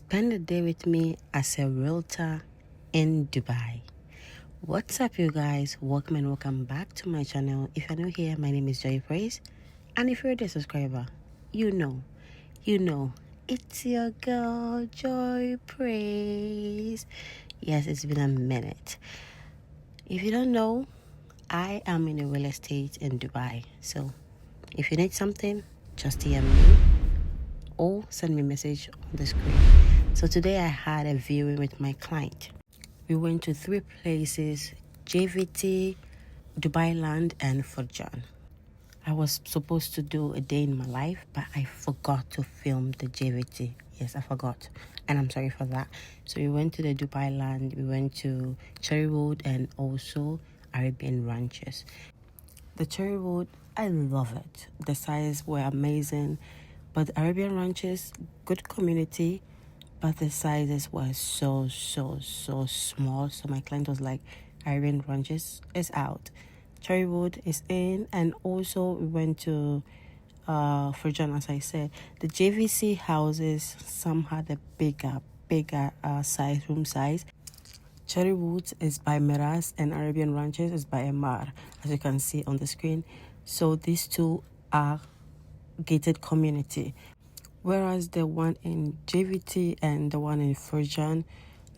spend a day with me as a realtor in Dubai. What's up, you guys? Welcome and welcome back to my channel. If you're new here, my name is Joy Praise, and if you're a subscriber, you know, it's your girl Joy Praise. Yes, it's been a minute. If you don't know, I am in a real estate in Dubai. So if you need something, just DM me or send me a message on the screen. So today I had a viewing with my client. We went to 3 places: JVT, Dubai Land, and Furjan. I was supposed to do a day in my life, but I forgot to film the JVT. Yes, I forgot, and I'm sorry for that. So we went to the Dubai Land, we went to Cherrywood, and also Arabian Ranches. The Cherrywood, I love it. The sizes were amazing, but the Arabian Ranches, good community, but the sizes were so small. So my client was like, Arabian Ranches is out, Cherrywood is in. And also we went to Furjan, as I said. The JVC houses, some had a bigger size, room size. Cherrywood is by Miraz and Arabian Ranches is by Emar, as you can see on the screen. So these two are gated community, whereas the one in JVT and the one in Furjan,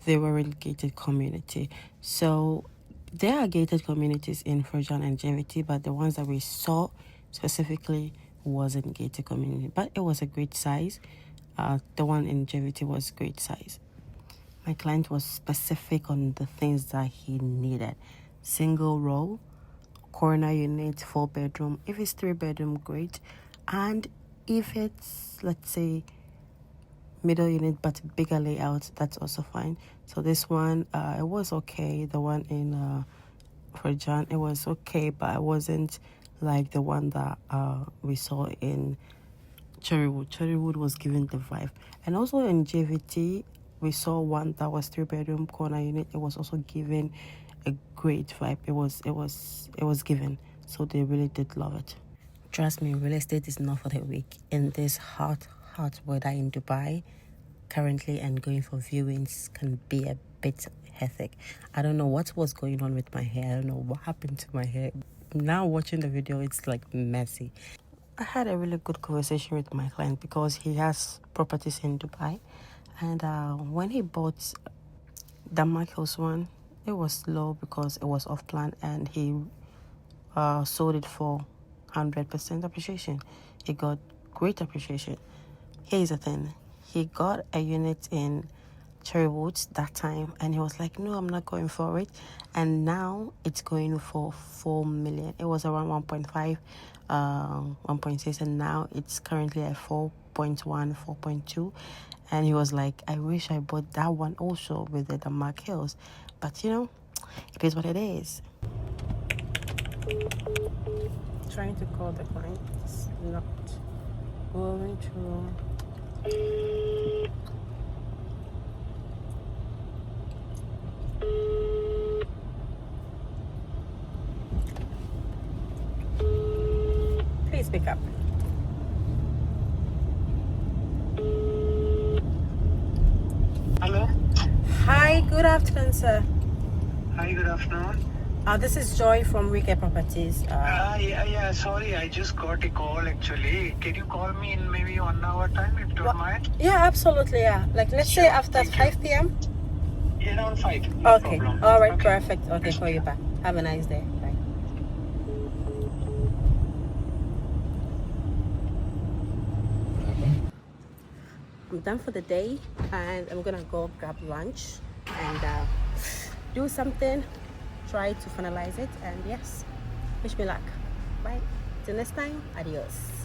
they were in gated community. So there are gated communities in Furjan and JVT, but the ones that we saw specifically wasn't gated community, but it was a great size. The one in JVT was great size. My client was specific on the things that he needed: single row, corner unit, 4-bedroom. If it's 3-bedroom, great. And if it's, let's say, middle unit but bigger layout, that's also fine. So this one, it was okay. The one in Furjan, it was okay, but it wasn't like the one that we saw in Cherrywood. Cherrywood was giving the vibe. And also in JVT, we saw one that was 3-bedroom corner unit. It was also giving a great vibe. It was given. So they really did love it. Trust me, real estate is not for the weak. In this hot weather in Dubai currently, and going for viewings can be a bit hectic. I don't know what was going on with my hair. I don't know what happened to my hair. Now watching the video, it's like messy. I had a really good conversation with my client because he has properties in Dubai. And when he bought the Marcos one, it was low because it was off plan, and he sold it for 100% appreciation. He got great appreciation. Here's the thing: he got a unit in Cherrywood that time, and he was like, no, I'm not going for it. And now it's going for 4 million. It was around 1.5, 1.6, and now it's currently at 4.1, 4.2. And he was like, I wish I bought that one also with the Mark Hills, but you know, it is what it is. Trying to call the client, it's not going through. Please pick up. Hello. Hi, good afternoon, sir. Hi, good afternoon. This is Joy from Weekend Properties. Yeah, sorry, I just got a call actually. Can you call me in maybe 1 hour time if you don't mind? Yeah, absolutely, yeah. Like, let's say after 5 p.m. Yeah, around 5. No Okay, problem. all right, perfect. Okay, call you back. Have a nice day. Bye. I'm done for the day, and I'm gonna go grab lunch and do something, try to finalize it, and yes, wish me luck. Bye. Till next time, adios.